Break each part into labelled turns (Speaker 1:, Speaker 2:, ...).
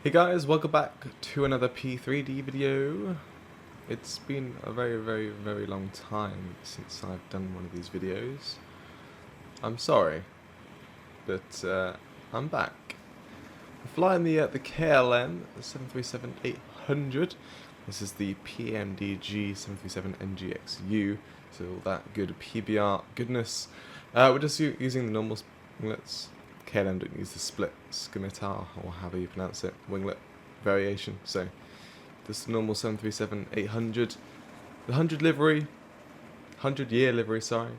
Speaker 1: Hey guys, welcome back to another P3D video. It's been a very long time since I've done one of these videos. I'm sorry, but I'm back. I'm flying the KLM 737-800. This is the PMDG 737 NGXU, so all that good PBR goodness. We're just using the normal winglets. KLM don't use the split scimitar, or however you pronounce it, winglet variation. So this is the normal 737-800, the 100 livery, 100-year livery, sorry,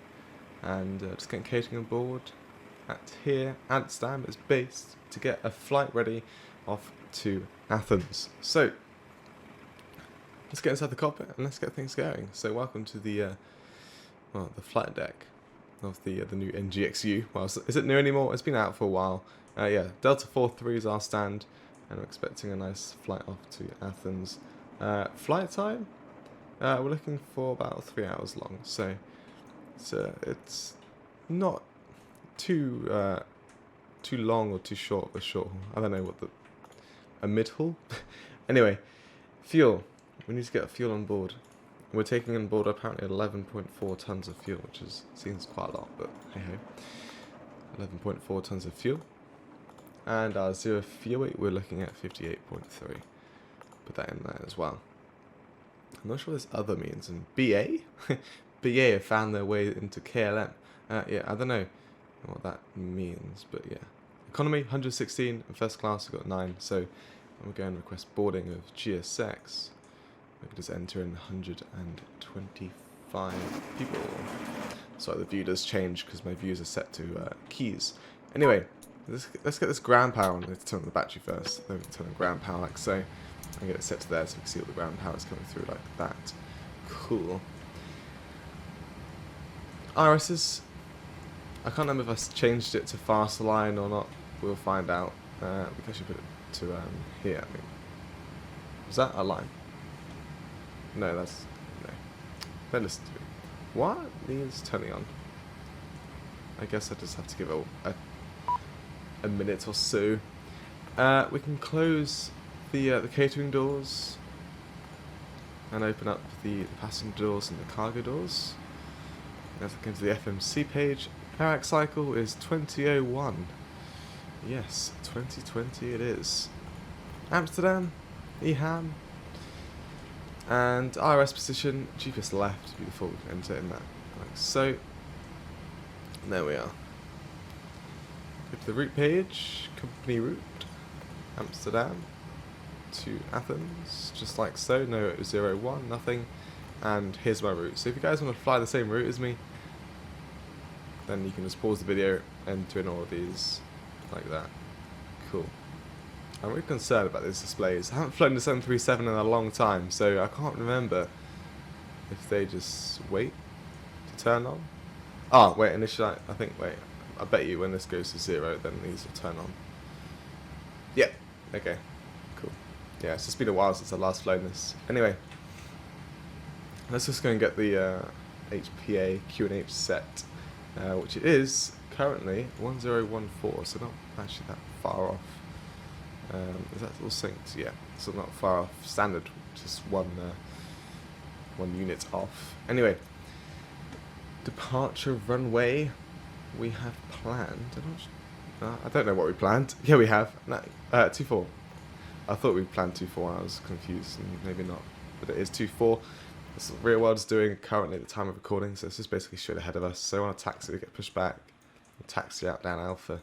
Speaker 1: and just getting catering on board at here. Amsterdam is based to get a flight ready off to Athens. So let's get inside the cockpit and let's get things going. So welcome to the the flight deck of the new NGXU. Well, is it new anymore? It's been out for a while. Yeah, Delta 43 is our stand, and we're expecting a nice flight off to Athens. Flight time? We're looking for about 3 hours long, so it's not too long or too short of a short haul. I don't know what a mid haul. Anyway, fuel. We need to get fuel on board. We're taking on board apparently 11.4 tons of fuel, which seems quite a lot, but hey ho. 11.4 tons of fuel. And our zero fuel weight, we're looking at 58.3. Put that in there as well. I'm not sure what this other means. And BA? BA have found their way into KLM. Yeah, I don't know what that means, but yeah. Economy, 116, and first class, we've got 9. So we're going to request boarding of GSX. We can just enter in 125 people. Sorry, the view does change because my views are set to keys. Anyway, let's get this ground power on. Let's turn on the battery first. Then we can turn on ground power like so. And get it set to there so we can see all the ground power is coming through like that. Cool. RSs. I can't remember if I changed it to fast line or not. We'll find out. We can actually put it to here, I think. Was that a line? No, that's... no. Then listen to me. What needs turning on? I guess I just have to give it a minute or so. We can close the catering doors and open up the passenger doors and the cargo doors. As it comes to the FMC page, Parax cycle is 2001. Yes, 2020 it is. Amsterdam, EHAM. And IRS position, GPS left, before we can enter in that, like so. And there we are. Go to the route page, company route, Amsterdam to Athens, just like so, no 01, nothing. And here's my route. So if you guys want to fly the same route as me, then you can just pause the video, enter in all of these, like that. Cool. I'm really concerned about these displays. I haven't flown the 737 in a long time, so I can't remember if they just wait to turn on. Oh, wait, initially, I think, wait, I bet you when this goes to 0, then these will turn on. Yeah, okay, cool. Yeah, it's just been a while since I last flown this. Anyway, let's just go and get the HPA Q&H set, which it is currently 1014, so not actually that far off. Is that all synced? Yeah, so not far off standard, just one unit off. Anyway, departure runway we have planned. I don't know what we planned. Yeah, we have. No, 24. I thought we planned 24. I was confused, and maybe not, but it is 24. That's what real world's doing currently at the time of recording. So it's just basically straight ahead of us. So on a taxi, we get pushed back. We'll taxi out down Alpha.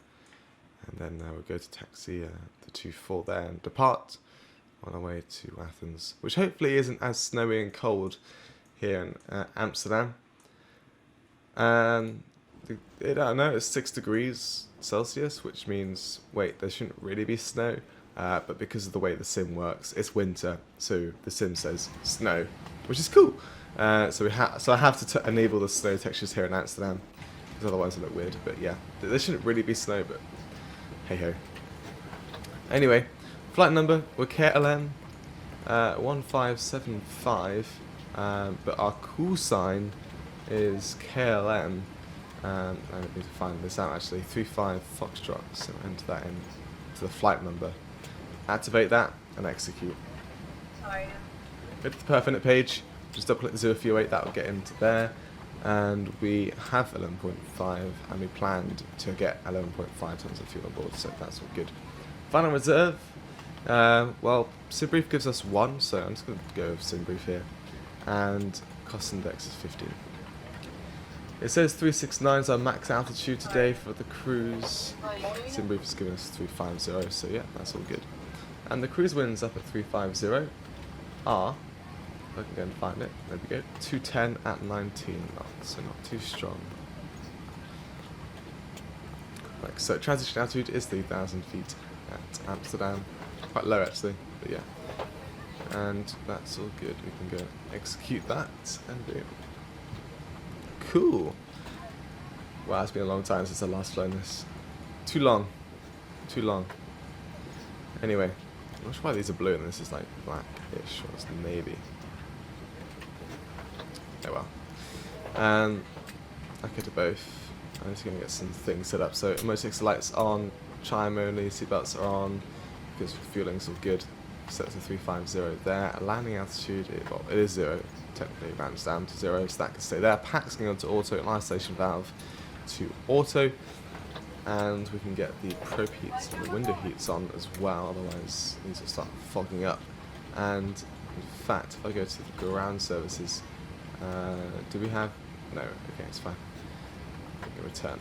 Speaker 1: And then we'll go to taxi the 24 there and depart on our way to Athens, which hopefully isn't as snowy and cold here in Amsterdam. I don't know, it's 6 degrees Celsius, which means, wait, there shouldn't really be snow, but because of the way the sim works, it's winter, so the sim says snow, which is cool. So I have to enable the snow textures here in Amsterdam, because otherwise it look weird. But yeah, there shouldn't really be snow, but hey ho. Anyway, flight number, we're KLM 1575, but our call sign is KLM And I need to find this out actually. 35 Foxtrot, so enter that in to the flight number. Activate that and execute. Go to the perfinite page, just double click the 038, that will get into there. And we have 11.5 and we planned to get 11.5 tons of fuel on board, so that's all good. Final reserve, well, SimBrief gives us 1, so I'm just going to go with SimBrief here. And cost index is 15. It says 369 is our max altitude today for the cruise. SimBrief is giving us 350, so yeah, that's all good. And the cruise winds up at 350 are, if I can go and find it, there we go, 210 at 19 knots, so not too strong. Like, so transition altitude is 3,000 feet at Amsterdam. Quite low actually, but yeah. And that's all good. We can go execute that and boom. Cool. Wow, it's been a long time since I last flown this. Too long. Too long. Anyway, I'm not sure why these are blue and this is like blackish or it's navy. Oh well. I could do both. I'm just going to get some things set up. So emergency lights on, chime only, seatbelts are on, because fueling's all good. Set to 350 there. Landing altitude, well, it is 0. Technically it rounds down to 0, so that can stay there. Pack's going on to auto, and isolation valve to auto. And we can get the probe heats and the window heats on as well, otherwise these will start fogging up. And in fact, if I go to the ground services, do we have... No, okay, it's fine. I can return.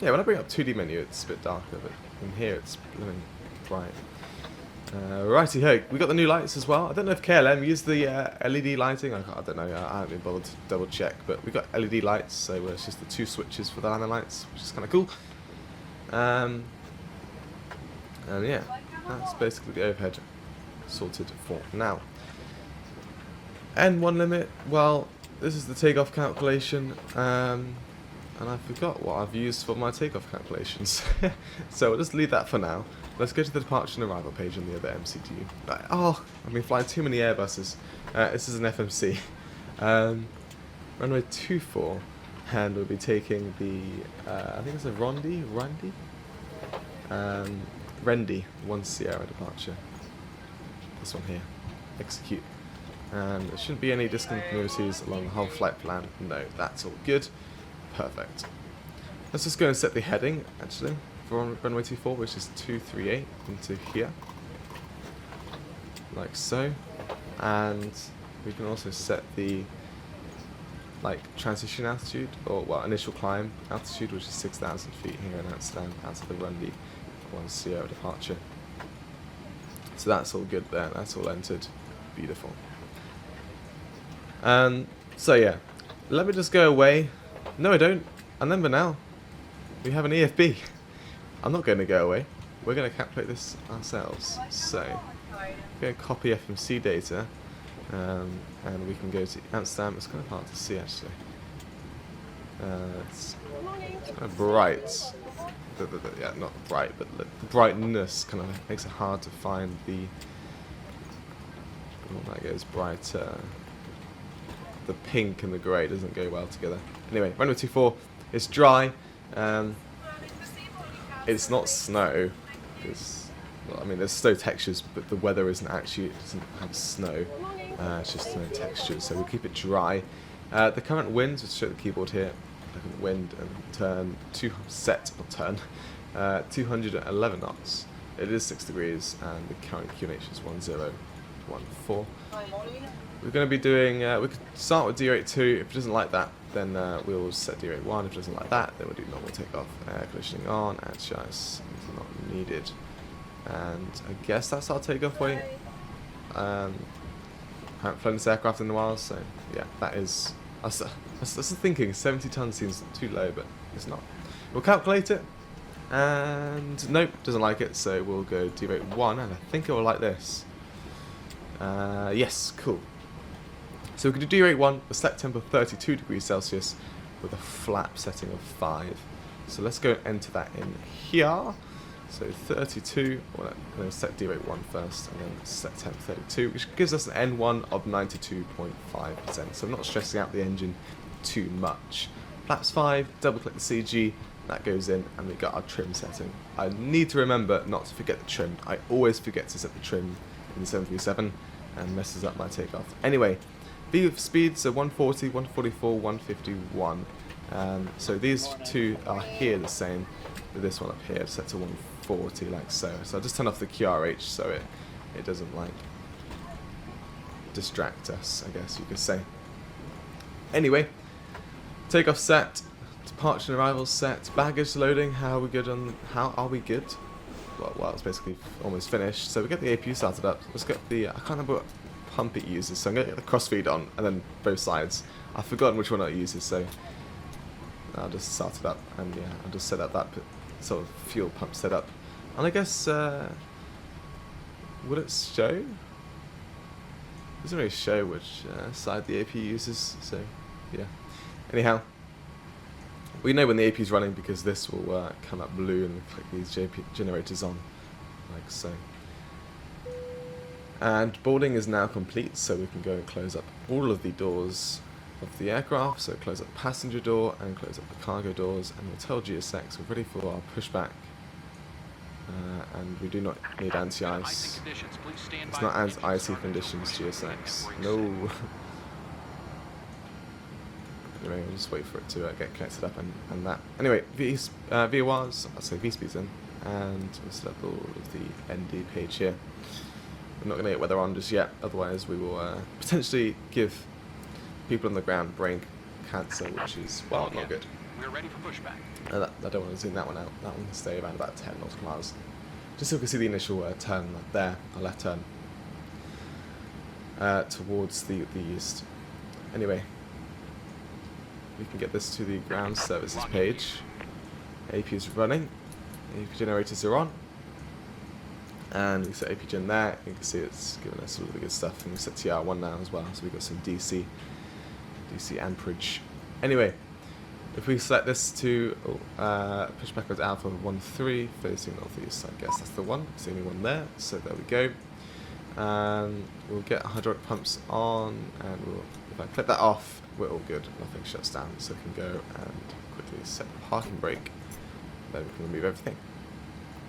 Speaker 1: Yeah, when I bring up 2D menu, it's a bit darker, but in here it's blooming bright. Righty ho, we got the new lights as well. I don't know if KLM used the LED lighting. I don't know. I haven't been bothered to double check, but we got LED lights, so it's just the 2 switches for the landing lights, which is kind of cool. And yeah, that's basically the overhead sorted for now. N1 limit. Well, this is the takeoff calculation. And I forgot what I've used for my takeoff calculations. So we'll just leave that for now. Let's go to the departure and arrival page on the other MCDU. Oh, I've been flying too many Airbuses. This is an FMC. Runway 24, and we'll be taking the, I think it's a Rendy? Rendy, 1 Sierra departure. This one here. Execute. And there shouldn't be any discontinuities along the whole flight plan. No, that's all good. Perfect. Let's just go and set the heading, actually, for runway 24, which is 238 into here. Like so. And we can also set the transition altitude, or well, initial climb altitude, which is 6,000 feet here in Amsterdam, out of the Runway 1 Sierra departure. So that's all good there, that's all entered. Beautiful. So yeah, let me just go away. No, I don't. I remember now. We have an EFB. I'm not going to go away. We're going to calculate this ourselves. So, we're going to copy FMC data, and we can go to Amsterdam. It's kind of hard to see actually. It's kind of bright. Yeah, not bright, but the brightness kind of makes it hard to find the. Oh, that goes brighter. The pink and the grey doesn't go well together. Anyway, runway 24 is dry. It's not snow. Well, I mean, there's snow textures, but the weather isn't actually. It doesn't have snow. It's just snow textures, so we'll keep it dry. The current winds, let's show the keyboard here. Look at the wind and turn 211 knots. It is 6 degrees, and the current QNH is 1014. We're going to be doing, we could start with D82. If it doesn't like that, then we'll set D81. If it doesn't like that, then we'll do normal takeoff. Air conditioning on, and is not needed. And I guess that's our takeoff weight. I haven't flown this aircraft in a while, so yeah, that is. I was thinking 70 tons seems too low, but it's not. We'll calculate it, and nope, doesn't like it, so we'll go D81, and I think it will like this. Yes, cool. So we can do D81, the select temp of 32 degrees Celsius with a flap setting of 5. So let's go and enter that in here. So 32, well, I'm going to set D81 first, and then set temp 32, which gives us an N1 of 92.5%. So I'm not stressing out the engine too much. flaps 5, double click the CG, that goes in, and we got our trim setting. I need to remember not to forget the trim. I always forget to set the trim in the 737 and messes up my takeoff. Anyway, V speeds are 140, 144, 151. So these two are here the same, with this one up here set to 140 like so. So I'll just turn off the QRH so it doesn't like distract us, I guess you could say. Anyway, takeoff set, departure and arrival set, baggage loading, how are we good? Well, it's basically almost finished. So we get the APU started up. Let's get the, I can't remember what pump it uses, so I'm going to get the crossfeed on, and then both sides. I've forgotten which one it uses, so I'll just start it up, and yeah, I'll just set up that sort of fuel pump setup. And I guess, would it show? It doesn't really show which side the APU uses, so yeah. Anyhow, we know when the APU is running because this will come up blue and click these generators on, like so. And boarding is now complete, so we can go and close up all of the doors of the aircraft. So close up the passenger door and close up the cargo doors, and we'll tell GSX we're ready for our pushback. And we do not need anti-ice. It's not as icy conditions, GSX. No. Anyway, we'll just wait for it to get connected up and that. Anyway, VORs, I'll say V-speeds in, and we'll set up all of the ND page here. We're not going to get weather on just yet, otherwise we will potentially give people on the ground brain cancer, which is, well, not good.
Speaker 2: We're ready for pushback.
Speaker 1: I don't want to zoom that one out. That one can stay around about 10 nautical miles. Just so we can see the initial turn there, a left turn, towards the east. Anyway, we can get this to the ground services page. AP is running. AP generators are on. And we set AP gen there. You can see it's giving us all the good stuff. And we set TR1 now as well, so we've got some DC amperage. Anyway, if we select this to push backwards Alpha 13 facing northeast, I guess that's the one. It's the only one there. So there we go. And we'll get hydraulic pumps on, and if I click that off, we're all good. Nothing shuts down, so we can go and quickly set the parking brake. Then we can remove everything.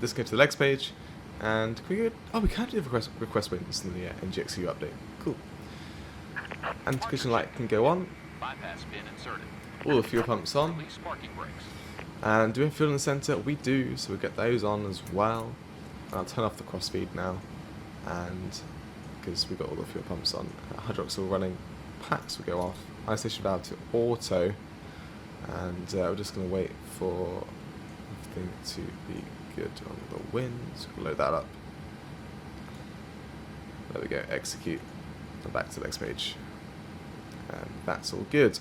Speaker 1: This goes to the legs page, and can we go? Oh, we can do the request wins in the NGXU update. Cool. Anti-collision light can go on.
Speaker 2: Bypass pin inserted.
Speaker 1: All the fuel pumps on.
Speaker 2: Release parking brakes.
Speaker 1: And do we have fuel in the centre? We do, so we'll get those on as well. And I'll turn off the crossfeed now, and because we've got all the fuel pumps on. Hydraulics all running. Packs will go off. Ionization valve to auto, and we're just going to wait for everything to be good on the winds. We'll load that up. There we go. Execute. And back to the next page. And that's all good.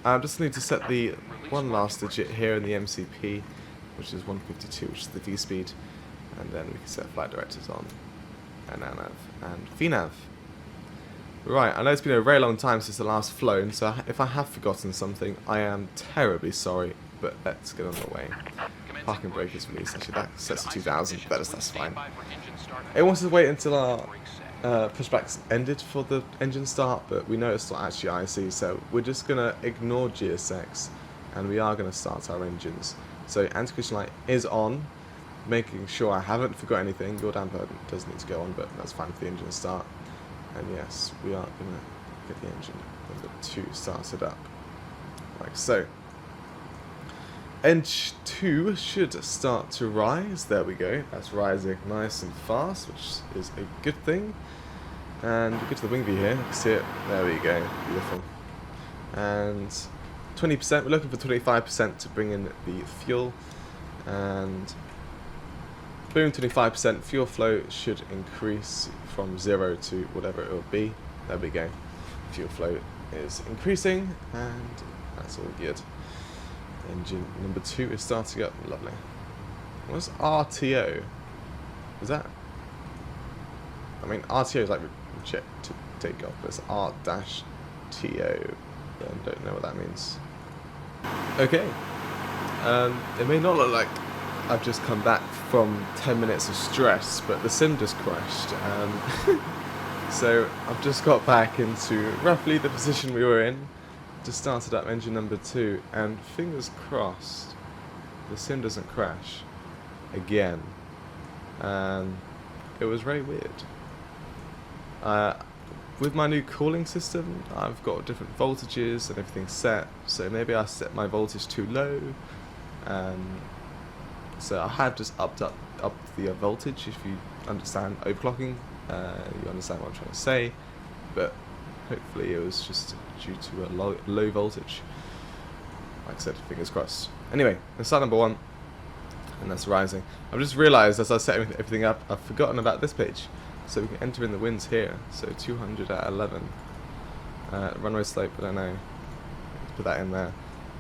Speaker 1: I just need to set the one last digit here in the MCP, which is 152, which is the V speed, and then we can set flight directors on, and ANAV and VNAV. Right, I know it's been a very long time since the last flown, so if I have forgotten something, I am terribly sorry, but let's get on the way. Parking brake is released, actually that sets to 2000, that's fine. It wants to wait until our pushback's ended for the engine start, but we know it's not actually icy, so we're just going to ignore GSX, and we are going to start our engines. So anti-collision light is on, making sure I haven't forgot anything. Your damper does need to go on, but that's fine for the engine to start. And yes, we are going to get the engine number 2 started up, like so. Engine 2 should start to rise. There we go. That's rising nice and fast, which is a good thing. And we get to the wing view here. You can see it. There we go. Beautiful. And 20%. We're looking for 25% to bring in the fuel. And boom, 25%. Fuel flow should increase from 0 to whatever it will be. There we go. Fuel flow is increasing, and that's all good. Engine number 2 is starting up. Lovely. What's RTO? Is that? I mean, RTO is like reject to take off, but it's R-TO. I don't know what that means. Okay. It may not look like I've just come back from 10 minutes of stress, but the sim just crashed. So I've just got back into roughly the position we were in. just started up engine number 2, and fingers crossed the sim doesn't crash again. It was very weird. With my new cooling system, I've got different voltages and everything set, so maybe I set my voltage too low. So I have just upped the voltage. If you understand overclocking, you understand what I'm trying to say, but hopefully it was just due to a low voltage. Like I said, fingers crossed. Anyway, let's start number 1, and that's rising. I've just realised as I was setting everything up, I've forgotten about this page. So we can enter in the winds here. So 200 at 11. Runway slope, I don't know. Let's put that in there.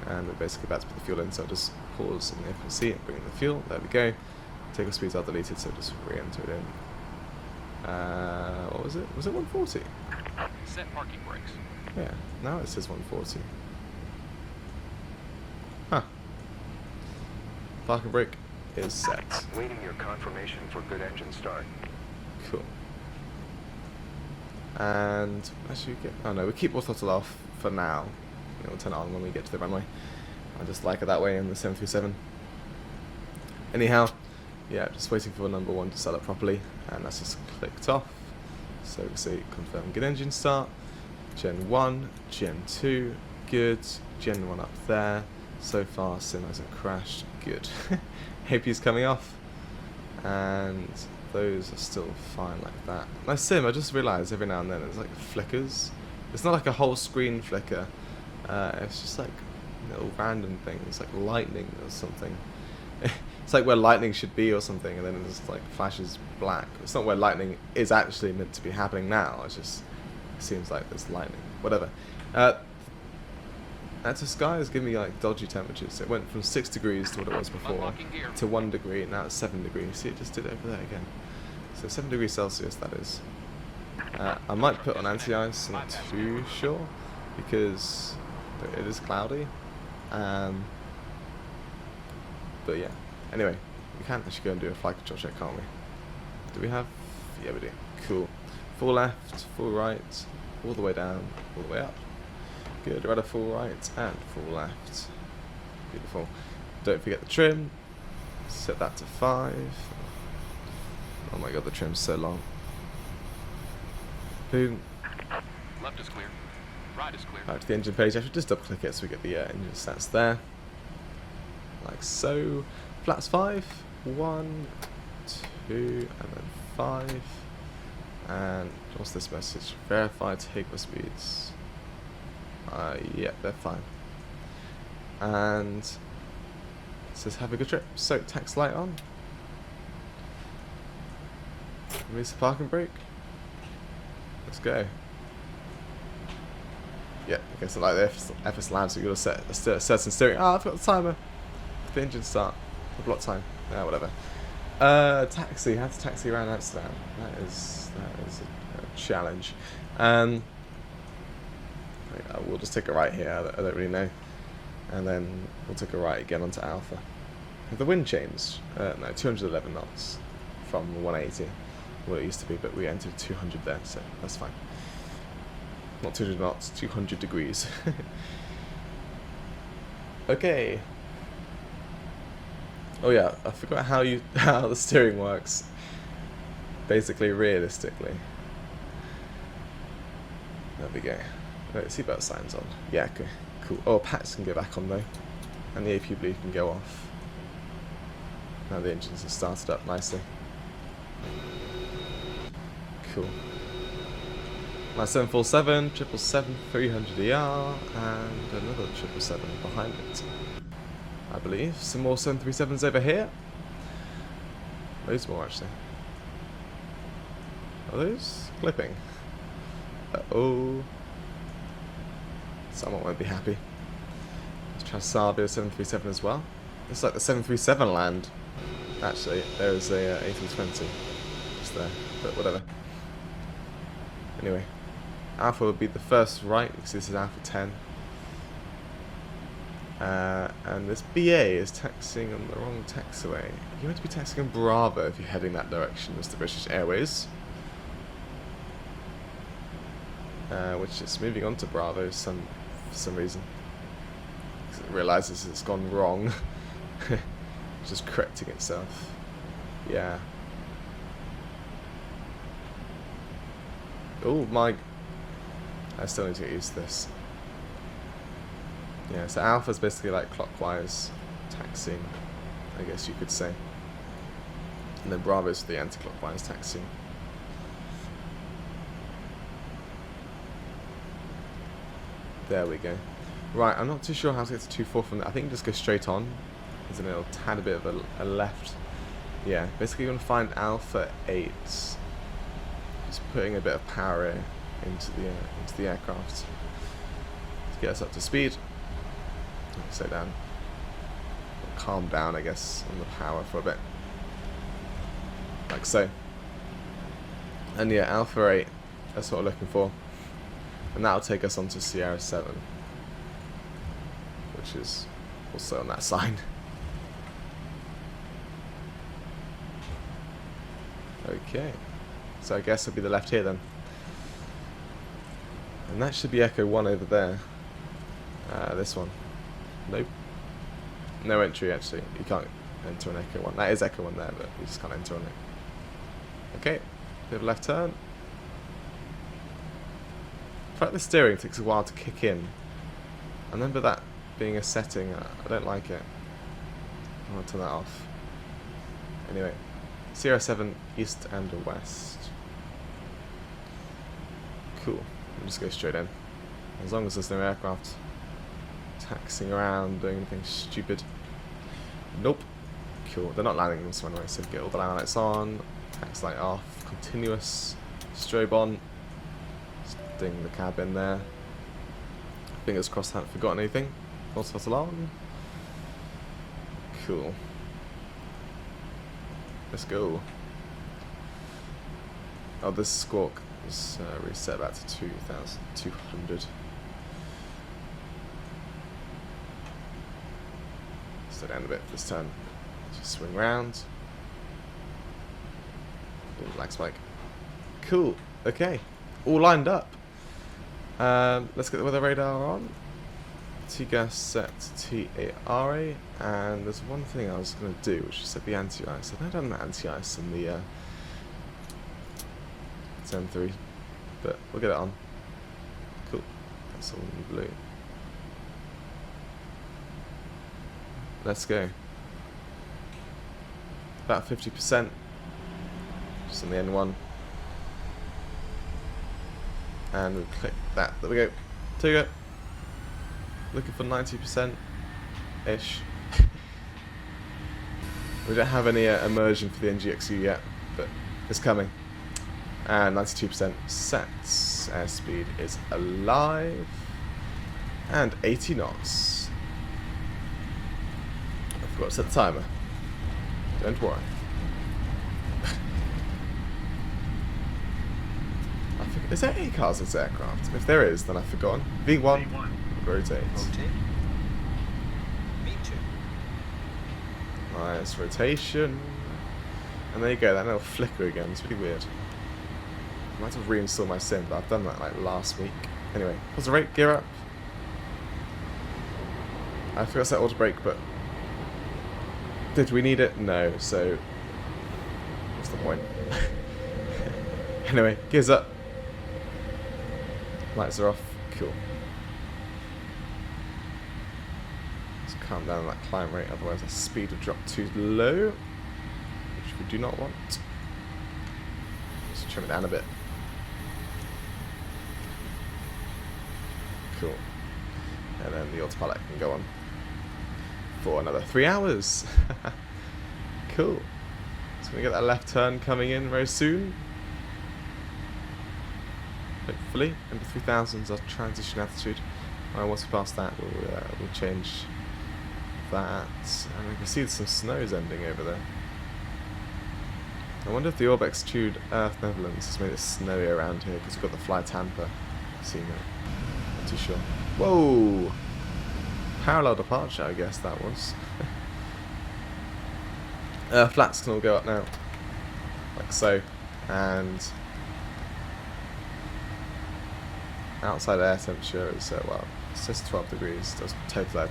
Speaker 1: And we're basically about to put the fuel in, so I'll just pause in the FMC and bring in the fuel. There we go. Takeoff speeds are deleted, so just re-enter it in. What was it? Was it 140?
Speaker 2: Set parking brakes.
Speaker 1: Yeah, now it says 140. Huh. Parking brake is set.
Speaker 3: Waiting your confirmation for good engine start.
Speaker 1: Cool. And actually, oh no, we keep our throttle off for now. We'll turn it on when we get to the runway. I just like it that way in the 737. Anyhow, yeah, just waiting for number 1 to start up properly, and that's just clicked off. So we see confirm good engine start. Gen 1, Gen 2, good. Gen 1 up there. So far, sim hasn't crashed. Good. AP's coming off, and those are still fine like that. My sim, I just realised every now and then it's like flickers. It's not like a whole screen flicker. It's just like little random things, like lightning or something. It's like where lightning should be or something, and then it just like flashes black. It's not where lightning is actually meant to be happening now. It just seems like there's lightning. Whatever. That sky is giving me like dodgy temperatures. It went from 6 degrees to what it was before to 1 degree, and now it's 7 degrees. See, it just did it over there again. So 7 degrees Celsius, that is. I might put on anti-ice, I'm not too sure, because it is cloudy. But yeah, anyway, we can actually go and do a flight control check, can't we? Do we have? Yeah, we do. Cool. Full left, full right, all the way down, all the way up. Good, rudder full right and full left. Beautiful. Don't forget the trim. Set that to 5. Oh my god, the trim's so long. Boom.
Speaker 2: Left is clear. Right is clear.
Speaker 1: Back to the engine page. I should just double click it so we get the engine stats there. Like so. Flaps 5. 1, 2, and then 5. And what's this message? Verify takeoff speeds. Yeah, they're fine. And it says have a good trip. So tax light on. Release the parking brake. Let's go. Yeah, I guess I like the FS Lab, so you've got to set a certain steering. Ah, I've got the timer. The engine start. The block time. Yeah, whatever. Taxi. How to taxi around Amsterdam. That is a challenge. We'll just take a right here. I don't really know. And then we'll take a right again onto Alpha. Have the wind changed? No, 211 knots from 180. What it used to be, but we entered 200 there, so that's fine. Not 200 knots, 200 degrees. Okay. Oh yeah, I forgot how the steering works. Basically, realistically. There we go. Right, seatbelt signs on. Yeah, okay, cool. Oh, pats can go back on though, and the AP blue can go off. Now the engines have started up nicely. Cool. My 747, 777, 300ER, and another 777 behind it, I believe. Some more 737s over here. Loads more actually. Are those clipping? Uh-oh. Someone won't be happy. Let's try Sabia 737 as well. It's like the 737 land. Actually, there is a A320 just there, but whatever. Anyway, Alpha would be the first right because this is Alpha 10. And this BA is taxiing on the wrong taxiway. You're meant to be taxiing on Bravo if you're heading that direction, Mr. British Airways. Which is moving on to Bravo some for some reason. Because it realises it's gone wrong. It's just correcting itself. Yeah. Oh my. I still need to get used to this. Yeah, so alpha's basically like clockwise taxiing, I guess you could say. And then bravo's the anti-clockwise taxiing. There we go. Right, I'm not too sure how to get to 2-4 from there. I think you just go straight on. There's a little tad a bit of a left. Yeah, basically you want to find alpha 8. Just putting a bit of power into the aircraft to get us up to speed. Slow down. Calm down, I guess, on the power for a bit. Like so. And yeah, alpha 8, that's what we're looking for. And that'll take us on to Sierra 7. Which is also on that sign. Okay. So I guess it'll be the left here then. And that should be Echo 1 over there. This one. Nope. No entry actually. You can't enter an Echo 1. That is Echo 1 there, but you just can't enter on it. Okay. Bit of left turn. In fact, the steering takes a while to kick in. I remember that being a setting. I don't like it. I want to turn that off. Anyway. Sierra 7 east and west. Cool. We'll just go straight in. As long as there's no aircraft taxiing around doing anything stupid. Nope. Cool. They're not landing this one anyway, so get all the landing lights on, tax light off, continuous, strobe on, ding the cab in there. Fingers crossed I haven't forgotten anything. Full throttle on. Cool. Let's go. Oh, this squawk is reset back to 2,200. Slow down a bit for this turn. Just swing round. Black spike. Cool. Okay. All lined up. Let's get the weather radar on. T-gas set to TARA, and there's one thing I was going to do, which is set the anti-ice. I've not done the anti-ice in the 10.3, but we'll get it on. Cool. That's all in blue. Let's go. About 50%. Just on the N1. And we'll click that. There we go. Take it. Looking for 90%-ish. We don't have any immersion for the NGXU yet, but it's coming. And 92% sets. Airspeed is alive. And 80 knots. I forgot to set the timer. Don't worry. Is there 8 cars in this aircraft? If there is, then I've forgotten. V1. Rotate.
Speaker 4: V2.
Speaker 1: Nice rotation. And there you go, that little flicker again. It's really weird. I might have to reinstall my sim, but I've done that like last week. Anyway, pause the rate, gear up. I forgot to set auto brake, but did we need it? No, so what's the point? Anyway, gears up. Lights are off. Cool. Let's calm down that climb rate, otherwise our speed will drop too low, which we do not want. Let's trim it down a bit. Cool. And then the autopilot can go on for another 3 hours. Cool. So we get that left turn coming in very soon. Hopefully, under 3000 is our transition altitude. And once we pass that, we'll change that. And we can see some snow's ending over there. I wonder if the Orbx tuned Earth Netherlands has made it snowy around here because we've got the FlyTampa scenery. Not too sure. Whoa! Parallel departure, I guess that was. Flats can all go up now, like so, and outside air temperature is well It says 12 degrees. That's total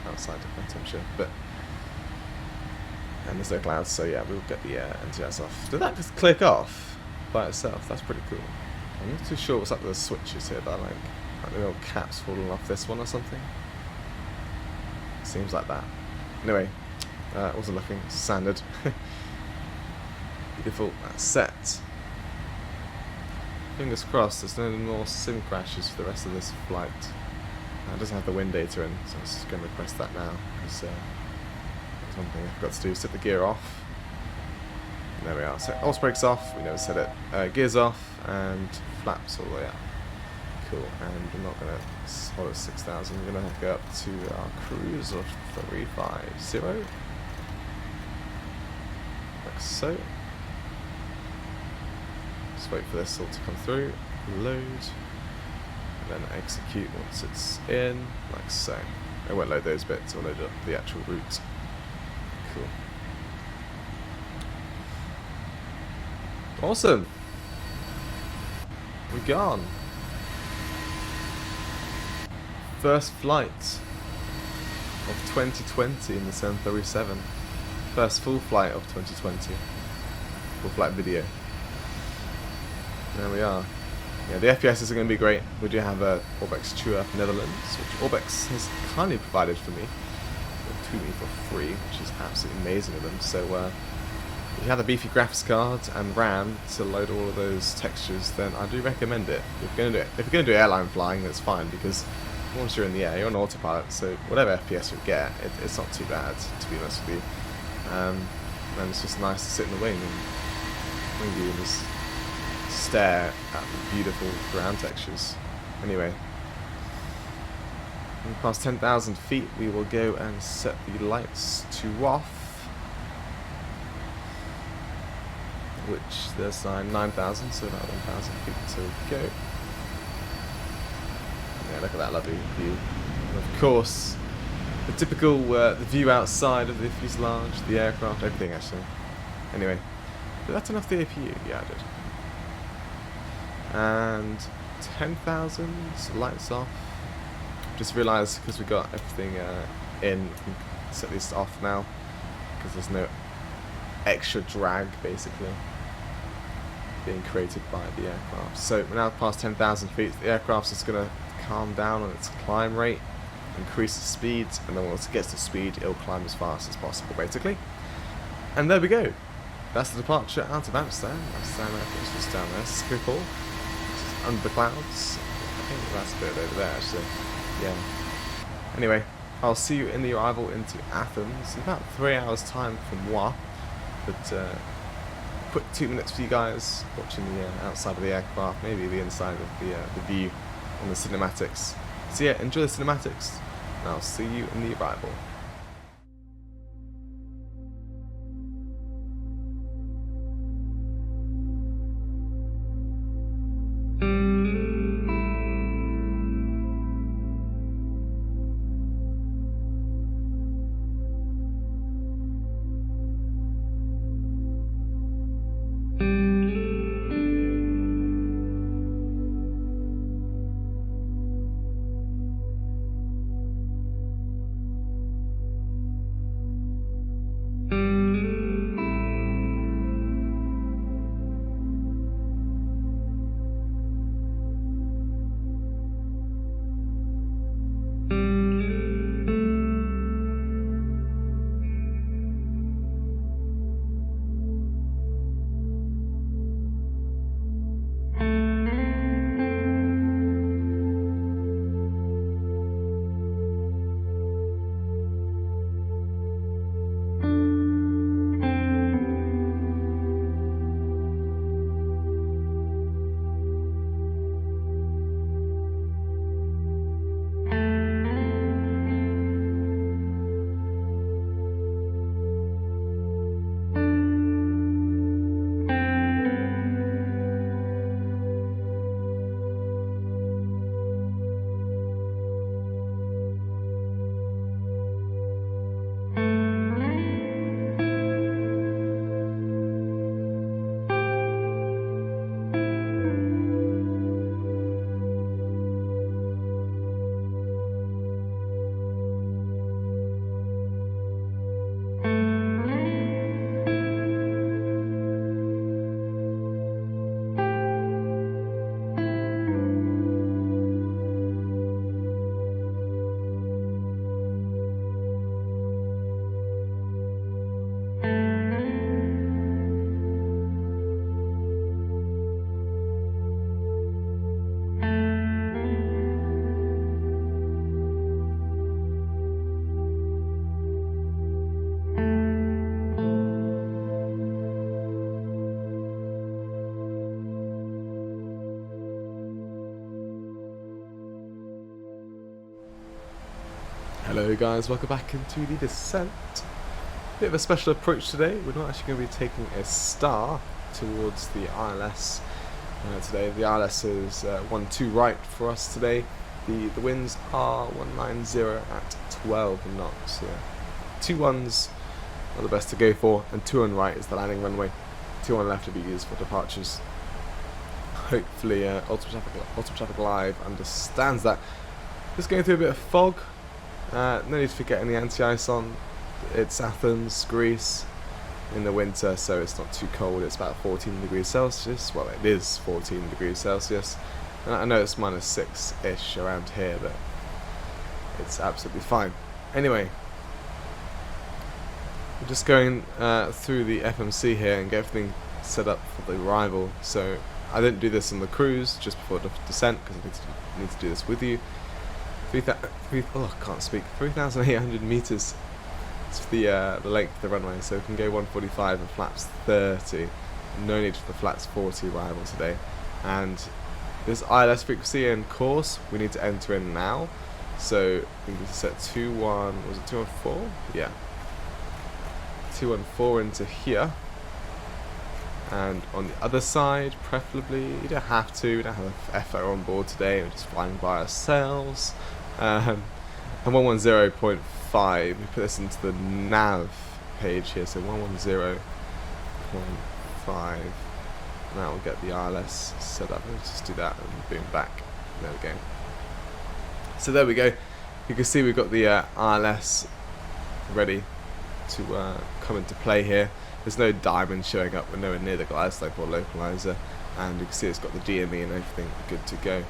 Speaker 1: outside temperature, but and there's no clouds, so yeah, we'll get the NTS off. Did that just click off by itself? That's pretty cool. I'm not too sure what's up with the switches here, but like the little caps falling off this one or something. Seems like that. Anyway, wasn't looking standard. Beautiful. That's set. Fingers crossed there's no more sim crashes for the rest of this flight. It doesn't have the wind data in, so I'm just going to request that now, because that's one thing I forgot to do, set the gear off. And there we are, set Orbx off, we never set it. Gears off, and flaps all the way up. Cool, and we're not going to hold at 6,000, we're going to go up to our cruise of 350. Like so. Just wait for this all to come through, load, and then execute once it's in, like so. It won't load those bits, it'll load up the actual route. Cool. Awesome! We're gone. First flight of 2020 in the 737. First full flight of 2020. Full flight video. There we are. Yeah, the FPS isn't going to be great. We do have a Orbx tour for Netherlands, which Orbx has kindly provided for me, or to me for free, which is absolutely amazing of them. So if you have a beefy graphics card and RAM to load all of those textures, then I do recommend it. If you're going to do airline flying, that's fine, because once you're in the air, you're on autopilot, so whatever FPS you get, it's not too bad, to be honest with you. And it's just nice to sit in the wing and just stare at the beautiful ground textures. Anyway, when we pass 10,000 feet, we will go and set the lights to off, which there's 9,000, so about 1,000 feet to go. Yeah, look at that lovely view. And of course, the typical the view outside of the fuselage, the aircraft, everything actually. Anyway, did that turn off the APU? Yeah, I did. And 10,000 lights off. Just realised because we got everything in, we can set these off now because there's no extra drag basically being created by the aircraft. So we're now past 10,000 feet. The aircraft's just going to calm down on its climb rate, increase the speed, and then once it gets to speed, it'll climb as fast as possible basically. And there we go. That's the departure out of Amsterdam. Amsterdam Airport is just down there. Schiphol, under the clouds. I think that's a bit over there actually. Yeah. Anyway, I'll see you in the arrival into Athens in about 3 hours time from moi. But quick 2 minutes for you guys watching the outside of the aircraft, maybe the inside of the view on the cinematics. So yeah, enjoy the cinematics, and I'll see you in the arrival. guys, welcome back into the descent. Bit of a special approach today. We're not actually going to be taking a star towards the ILS today. The ILS is 1-2 right for us today. The winds are 190 at 12 knots. Yeah. 2 1s are the best to go for, and 2 on right is the landing runway. 2 on left will be used for departures. Hopefully Ultimate Traffic Live understands that. Just going through a bit of fog. No need to get any anti-ice on. It's Athens, Greece, in the winter, so it's not too cold. It's about 14 degrees Celsius. Well, it is 14 degrees Celsius. And I know it's -6-ish around here, but it's absolutely fine. Anyway, we're just going through the FMC here and get everything set up for the arrival. So I didn't do this on the cruise just before the descent because I need to do this with you. 3,800 meters is the length of the runway, so we can go 145 and flaps 30. No need for the flaps 40 arrival today. And this ILS frequency and course we need to enter in now. So we need to set 2-1. Was it 214? Yeah. 214 into here. And on the other side, preferably, you don't have to. We don't have a FO on board today. We're just flying by ourselves. And 110.5. We put this into the nav page here. So 110.5. Now we'll get the ILS set up. Let's just do that and boom, back. There we go. So there we go. You can see we've got the ILS ready to come into play here. There's no diamond showing up. We're nowhere near the glide slope or localizer, and you can see it's got the GME and everything good to go.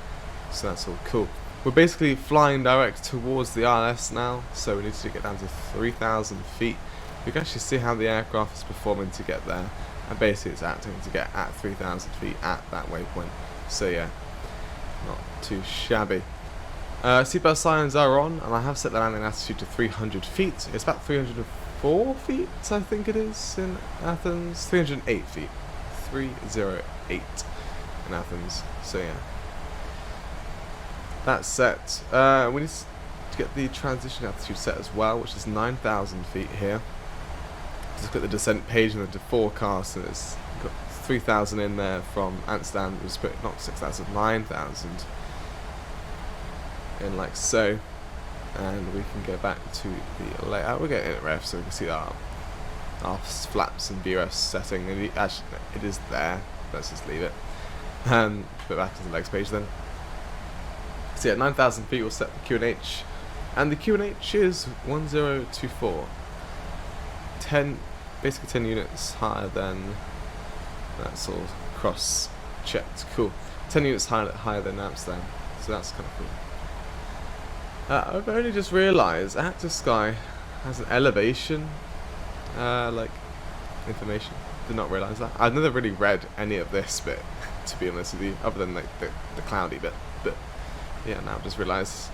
Speaker 1: So that's all cool. We're basically flying direct towards the ILS now, so we need to get down to 3,000 feet. You can actually see how the aircraft is performing to get there, and basically it's acting to get at 3,000 feet at that waypoint. So yeah, not too shabby. Seatbelt signs are on, and I have set the landing altitude to 300 feet. It's about 304 feet, I think it is, in Athens. 308 feet. 308 in Athens. So yeah. That's set. We need to get the transition altitude set as well, which is 9,000 feet here. Just look at the descent page and the forecast, and it's got 3,000 in there from Amsterdam. It was put not 6,000, 9,000 in like so. And we can go back to the layout. We'll get in at ref so we can see our flaps and BRF setting. And actually, it is there. Let's just leave it. And put it back to the legs page then. So yeah, 9,000 feet will set the QNH. And the QNH is 1024. Basically 10 units higher than, that's all cross checked. Cool. 10 units higher than Amsterdam. So that's kind of cool. I've only just realised Active Sky has an elevation like information. Did not realise that. I've never really read any of this bit, to be honest with you, other than like the cloudy bit. But yeah, now I've just realised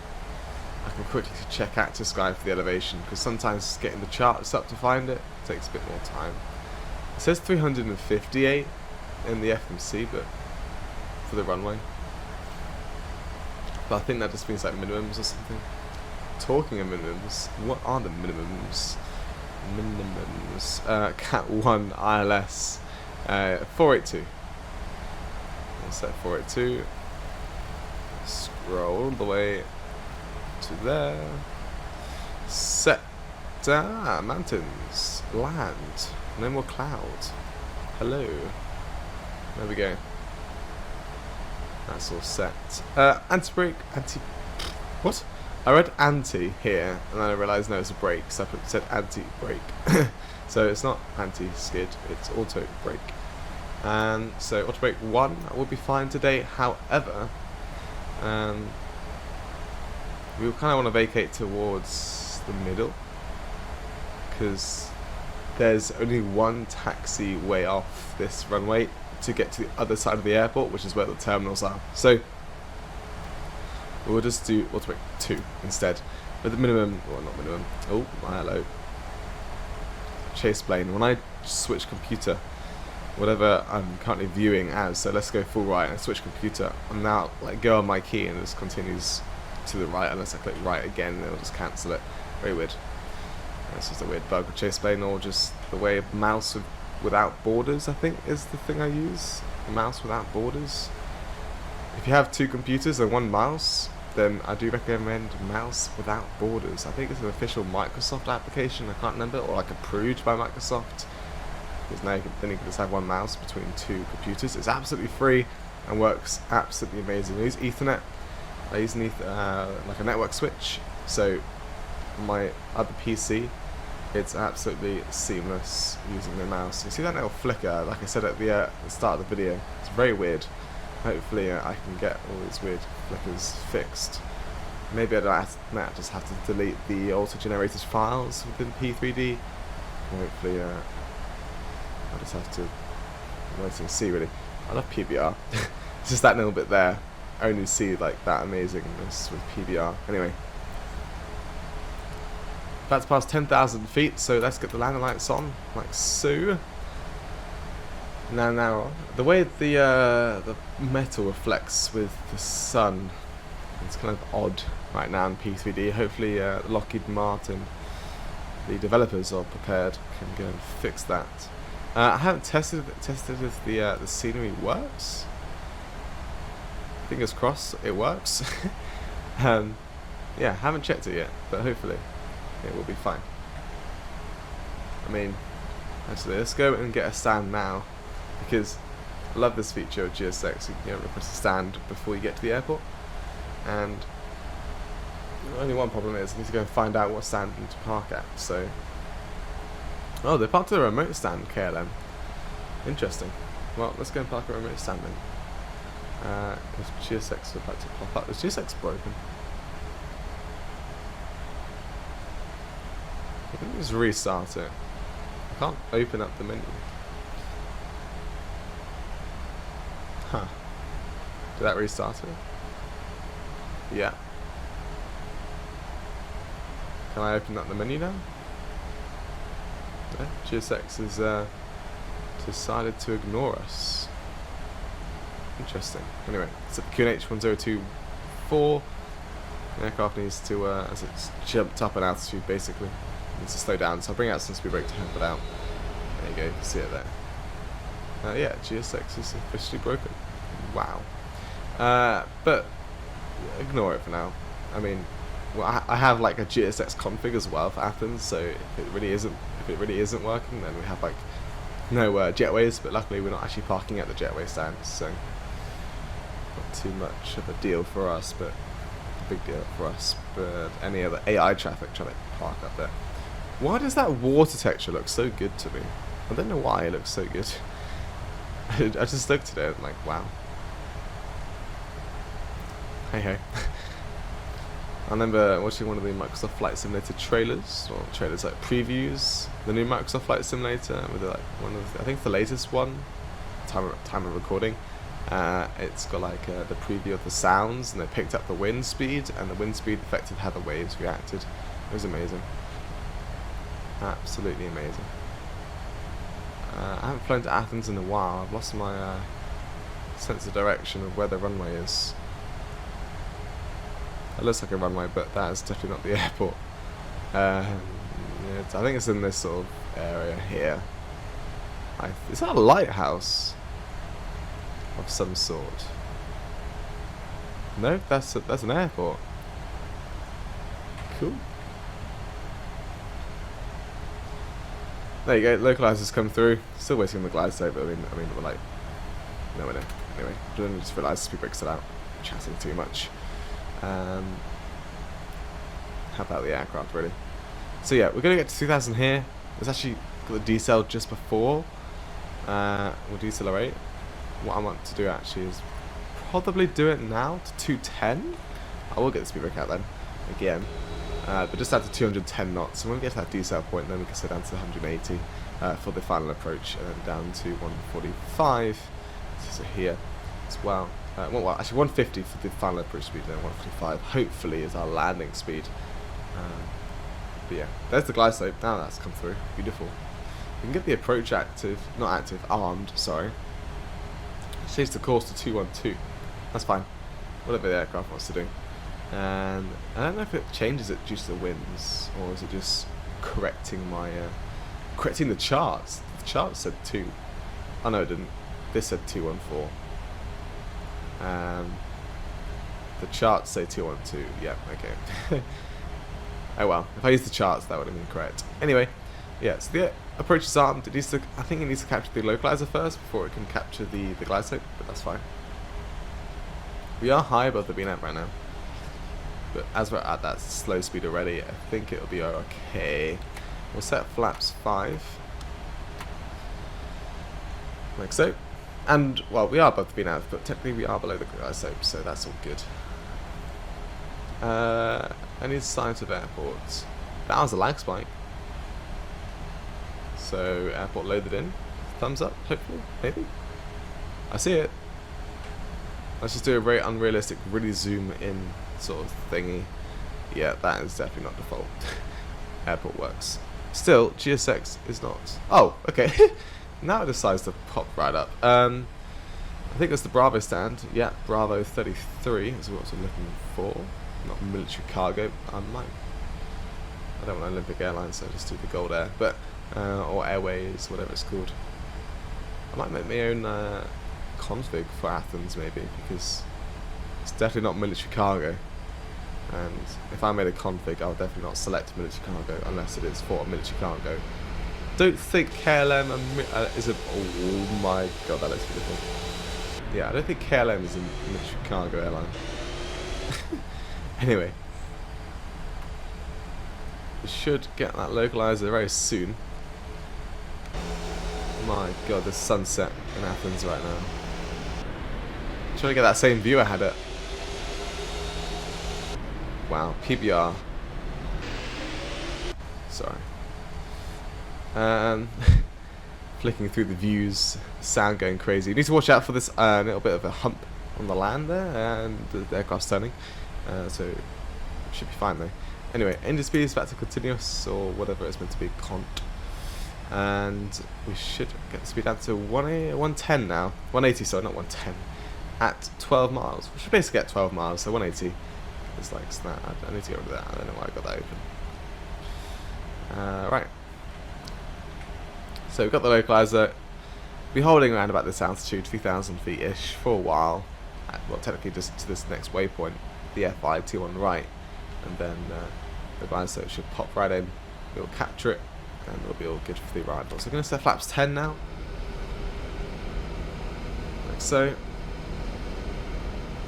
Speaker 1: I can quickly check Active Sky for the elevation, because sometimes getting the charts up to find it takes a bit more time. It says 358 in the FMC, but for the runway. But I think that just means like minimums or something. Talking of minimums, what are the minimums? Cat 1 ILS 482. We'll set 482. Scroll all the way to there. Set. Mountains. Land. No more clouds. Hello. There we go. That's all set. Anti-brake, what? I read anti here, and then I realised no, it's a brake, so I said anti-brake. So it's not anti-skid, it's auto-brake. And so auto-brake 1 will be fine today. However, we kind of want to vacate towards the middle, because there's only one taxi way off this runway to get to the other side of the airport, which is where the terminals are. So we'll just do autobrake 2 instead. But the minimum, well, not minimum. Oh, hello. Chase plane. When I switch computer, whatever I'm currently viewing as, so let's go full right and switch computer. I'm now let go on my key and it just continues to the right unless I click right again, and it'll just cancel it. Very weird. That's just a weird bug with Chase Plane, or just the way mouse without borders, I think, is the thing I use. A mouse without borders. If you have 2 computers and 1 mouse, then I do recommend mouse without borders. I think it's an official Microsoft application, I can't remember, or like approved by Microsoft. Because now then you can just have 1 mouse between 2 computers. It's absolutely free and works absolutely amazing. I use Ethernet. I use like a network switch. So on my other PC, it's absolutely seamless using the mouse. You see that little flicker, like I said at the start of the video? It's very weird. Hopefully I can get all these weird flickers fixed. Maybe I might just have to delete the auto-generated files within P3D. Hopefully I'll just have to wait and see, really. I love PBR. It's just that little bit there. I only see like that amazingness with PBR. Anyway. About to pass 10,000 feet, so let's get the landing lights on, like so. Now, the way the metal reflects with the sun, it's kind of odd right now in P3D. Hopefully Lockheed Martin, the developers, are prepared, can go and fix that. I haven't tested if the scenery works. Fingers crossed it works. Yeah, haven't checked it yet, but hopefully it will be fine. I mean, actually, let's go and get a stand now, because I love this feature of GSX. You can request a stand before you get to the airport, and only one problem is I need to go and find out what stand to park at. So, oh, they parked at a remote stand, KLM. Interesting. Well, let's go and park a remote stand then. If GSX would like to pop up. Is GSX broken? Let me just restart it. I can't open up the menu. Huh. Did that restart it? Yeah. Can I open up the menu now? Yeah, GSX has decided to ignore us. Interesting. Anyway, it's at the QNH 1024. The aircraft needs to, as it's jumped up in altitude, basically, needs to slow down. So I'll bring out some speed brake to help it out. There you go, you can see it there. Yeah, GSX is officially broken. Wow. But ignore it for now. I mean, well, I have like a GSX config as well for Athens, so if it really isn't working, then we have like no jetways. But luckily, we're not actually parking at the jetway stands, so not too much of a deal for us, but a big deal for us. But any other AI traffic trying to park up there. Why does that water texture look so good to me? I don't know why it looks so good. I just looked at it and like, wow. Hey. I remember watching one of the Microsoft Flight Simulator trailers, or trailers like previews, the new Microsoft Flight Simulator, with like one of the, I think the latest one, time of recording. It's got like the preview of the sounds, and they picked up the wind speed, and the wind speed affected how the waves reacted. It was amazing. Absolutely amazing. I haven't flown to Athens in a while. I've lost my sense of direction of where the runway is. It looks like a runway, but that is definitely not the airport. Yeah, I think it's in this sort of area here. Is that a lighthouse of some sort? No, that's an airport. Cool. There you go. Localizers come through. Still waiting on the glide slope, but I mean, we're like nowhere near. Anyway, I just realised speed breaks it out. Chatting too much. How about the aircraft, really? So yeah, we're gonna get to 2,000 here. There's actually got the decel just before. We'll decelerate. What I want to do actually is probably do it now to 210. I will get the speed brake out then again, but just out to 210 knots. So when we get to that decel point, then we can slow down to 180 for the final approach, and then down to 145. So here as well. Well, actually 150 for the final approach speed, then 145 hopefully is our landing speed. But yeah, there's the glide slope. Now that's come through. Beautiful. We can get the approach armed, sorry. Change the course to 212. That's fine. Whatever the aircraft wants to do. And I don't know if it changes it due to the winds, or is it just correcting my correcting the charts. The charts said 2. Oh no, it didn't. This said 214. The charts say 212. Yeah, okay. Oh well, if I used the charts, that would have been correct. Anyway, yeah, so the approach is armed. It needs to, I think it needs to capture the localizer first before it can capture the glide slope, but that's fine. We are high above the VNAV right now, but as we're at that slow speed already, I think it'll be okay. We'll set flaps 5, like so. And, well, we are above the VNAV, but technically we are below the glide slope, so that's all good. Any signs of airports? That was a lag spike. So, airport loaded in. Thumbs up, hopefully, maybe. I see it. Let's just do a very unrealistic, really zoom in sort of thingy. Yeah, that is definitely not default. Airport works. Still, GSX is not. Oh, okay. Now it decides to pop right up. I think that's the Bravo stand. Yeah, Bravo 33 is what I'm looking for. Not military cargo. I don't want Olympic Airlines, so I just do the Gold Air, but or Airways, whatever it's called. I might make my own config for Athens maybe, because it's definitely not military cargo. And if I made a config, I'll definitely not select military cargo unless it is for military cargo. Don't think KLM is a. Oh my god, that looks beautiful. Yeah, I don't think KLM is a military cargo airline. Anyway, we should get that localizer very soon. My god, the sunset in Athens right now. I'm trying to get that same view I had at. Wow, PBR. Sorry. Flicking through the views, sound going crazy. You need to watch out for this little bit of a hump on the land there, and the aircraft's turning. So it should be fine though. Anyway, engine speed is back to continuous, or whatever it's meant to be, cont. And we should get the speed down to 110 now. 180, sorry, not 110. At 12 miles. We should basically get 12 miles, so 180 is like that. I need to get rid of that. I don't know why I got that open. Right. So we've got the localizer. We'll be holding around about this altitude, 3,000 feet-ish, for a while. Well, technically just to this next waypoint, the FI2 on the right. And then the glide slope should pop right in. We'll capture it, and it'll be all good for the arrival. So we're going to set flaps 10 now. Like so.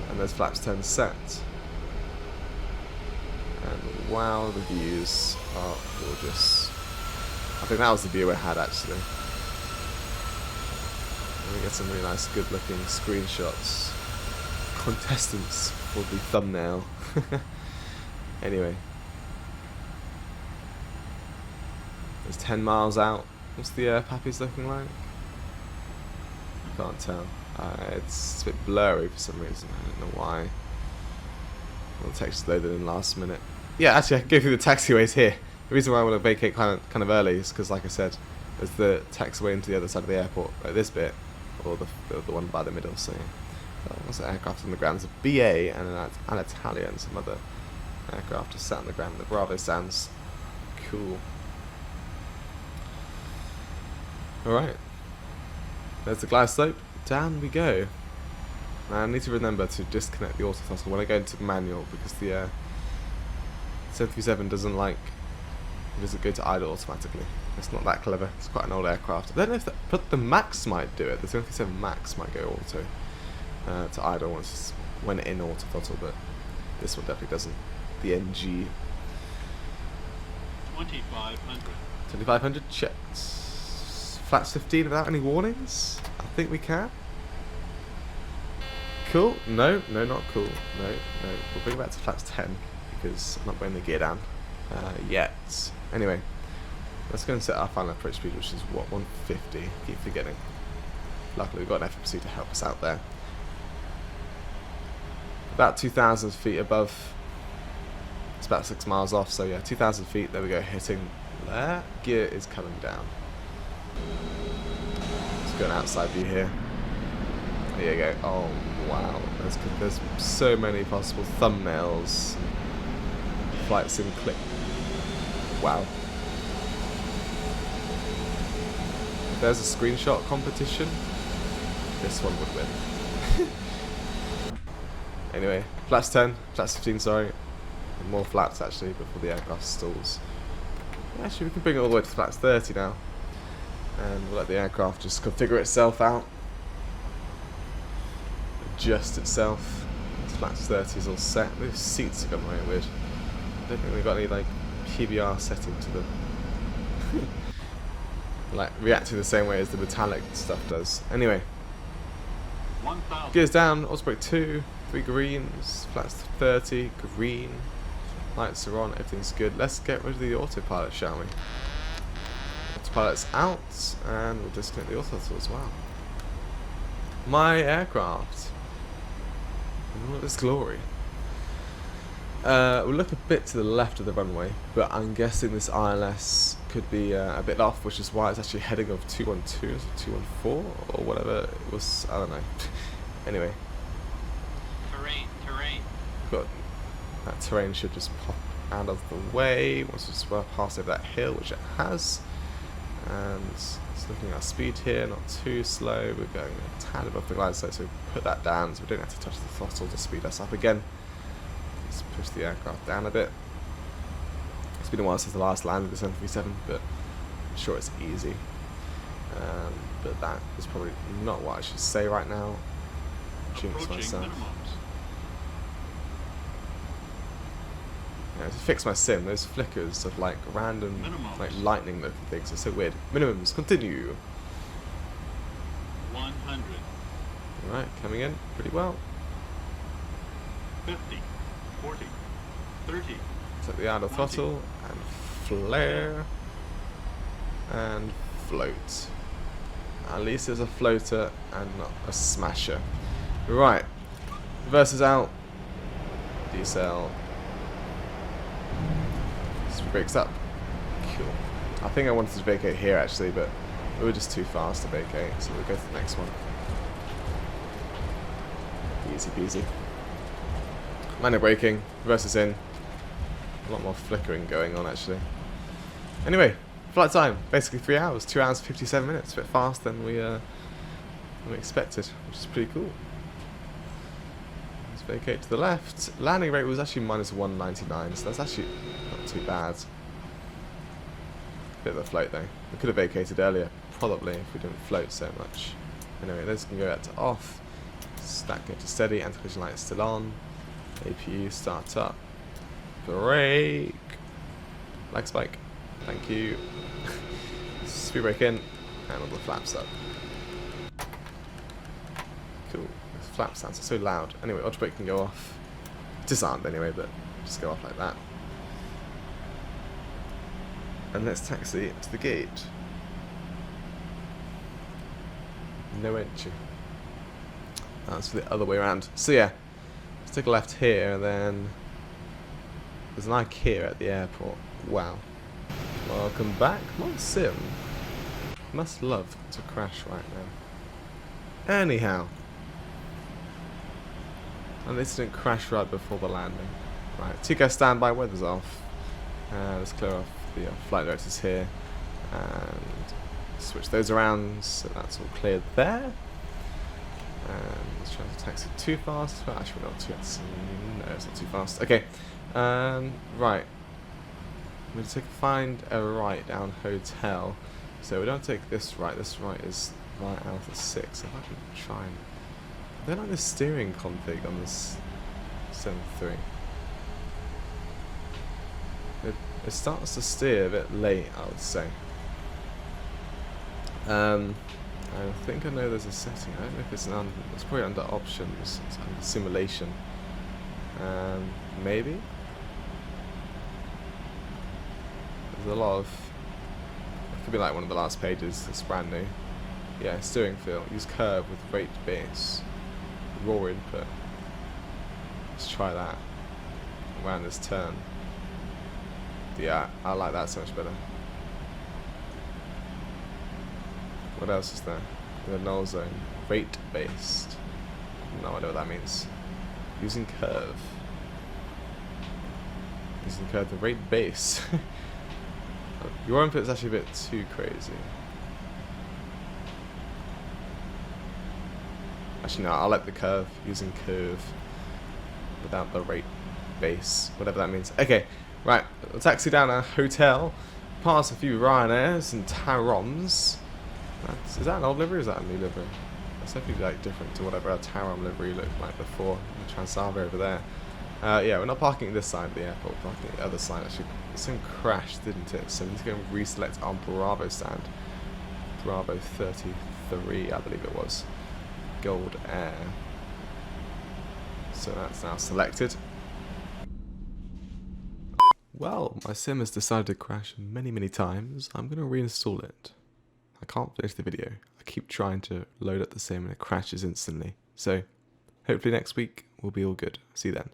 Speaker 1: And there's flaps 10 set. And wow, the views are gorgeous. I think that was the view I had actually. Let me get some really nice, good looking screenshots. Contestants for the thumbnail. Anyway. It's 10 miles out. What's the Pappies looking like? I can't tell. It's a bit blurry for some reason. I don't know why. Well, the text loaded in last minute. Yeah, actually I can go through the taxiways here. The reason why I want to vacate kind of early is because, like I said, there's the taxiway into the other side of the airport, like this bit, or the one by the middle. So, what's the aircraft on the ground? There's a BA and an Italian and some other aircraft just sat on the ground. The Bravo sounds cool. Alright, there's the glide slope. Down we go. Now I need to remember to disconnect the auto throttle when I go into manual, because the 737 doesn't go to idle automatically. It's not that clever. It's quite an old aircraft. I don't know if but the Max might do it. The 737 Max might go auto to idle once when in auto throttle, but this one definitely doesn't. The NG
Speaker 4: 2500.
Speaker 1: 2500 checked. Flaps 15 without any warnings. I think we can. Cool. No, not cool. No. We'll bring it back to flaps 10 because I'm not bringing the gear down yet. Anyway, let's go and set our final approach speed, which is what, 150. Keep forgetting. Luckily, we've got an FMC to help us out there. About 2,000 feet above. It's about 6 miles off, so yeah, 2,000 feet. There we go, hitting there. Gear is coming down. Let's go an outside view here. There you go. Oh wow, there's so many possible thumbnails. Flight sim clip. Wow. If there's a screenshot competition, this one would win. Anyway, flaps 10, flaps 15, sorry. More flaps actually before the aircraft stalls. Actually, we can bring it all the way to flaps 30 now. And we'll let the aircraft just configure itself out. Adjust itself. Flaps 30 is all set. Those seats are going very weird. I don't think we've got any like PBR setting to the like reacting the same way as the metallic stuff does. Anyway.
Speaker 2: 1,000.
Speaker 1: Gears down, Orbx 2, 3 greens, flaps 30, green, lights are on, everything's good. Let's get rid of the autopilot, shall we? Autopilot's out, and we'll disconnect the autothrottle as well. My aircraft, in all of its glory. We'll look a bit to the left of the runway, but I'm guessing this ILS could be a bit off, which is why it's actually heading of 212 or 214 or whatever it was. I don't know. Anyway,
Speaker 2: Terrain.
Speaker 1: got that terrain should just pop out of the way once it's well past over that hill, which it has. And it's looking at our speed here, not too slow. We're going a tad above the glide slope, so put that down so we don't have to touch the throttle to speed us up again. Let's push the aircraft down a bit. It's been a while since the last land of the 737, but I'm sure it's easy. But that is probably not what I should say right now. Jinx myself. Yeah, to fix my sim, those flickers of like random like lightning looking things are so weird. Minimums, continue.
Speaker 4: 100.
Speaker 1: Alright, coming in pretty well.
Speaker 4: 50. 40. 30.
Speaker 1: Set the idle throttle and flare and float. At least there's a floater and not a smasher. Right, reverse out. Decel. Brakes up. Cool. I think I wanted to vacate here actually, but we were just too fast to vacate, so we'll go to the next one. Easy peasy. Manual braking, reverse in. A lot more flickering going on actually. Anyway, flight time, basically 3 hours, 2 hours 57 minutes, a bit faster than we expected, which is pretty cool. Let's vacate to the left. Landing rate was actually minus 199, so that's actually not too bad. Bit of a float though. We could have vacated earlier, probably, if we didn't float so much. Anyway, this can go back to off. Stack it to steady, anti-collision light is still on. APU start up. Brake. Leg spike. Thank you. Speed brake in, and all the flaps up. Cool. The flap sounds are so loud. Anyway, auto brake can go off. Disarmed anyway, but just go off like that. And let's taxi to the gate. No entry. That's the other way around. So yeah, let's take a left here, and then there's an IKEA at the airport. Wow. Welcome back. My sim must love to crash right now. Anyhow. And this didn't crash right before the landing. Right, TK standby, weather's off. Let's clear off the flight directors here. And switch those around, so that's all cleared there. And let's try to taxi too fast. Well, actually, not too fast. No, it's not too fast. Okay. Right. I'm going to find a right down hotel. So we don't take this right. This right is right Alpha 6. If I can try and... I don't like the steering config on this 7.3. It starts to steer a bit late, I would say. I think I know there's a setting. I don't know if it's it's probably under options. It's under simulation. Maybe. There's a lot of. It could be like one of the last pages. It's brand new. Yeah, steering feel. Use curve with rate base. Raw input. Let's try that. Around this turn. Yeah, I like that so much better. What else is there? The null zone. Rate based. No idea what that means. Using curve. Using curve, the rate base. Your input's actually a bit too crazy. Actually, no, I'll let the curve. Using curve without the rate base, whatever that means. Okay, right. We'll taxi down a hotel, pass a few Ryanairs and Tarons. Is that an old livery or is that a new livery? That's definitely like different to whatever our Taron livery looked like before. The Transava over there. Yeah, we're not parking this side of the airport, we're parking the other side. Actually, this thing crashed, didn't it? So we need to go and reselect our Bravo stand. Bravo 33, I believe it was. Gold Air. So that's now selected. Well, my sim has decided to crash many times. I'm going to reinstall it. I can't finish the video. I keep trying to load up the sim and it crashes instantly. So, hopefully next week will be all good. See you then.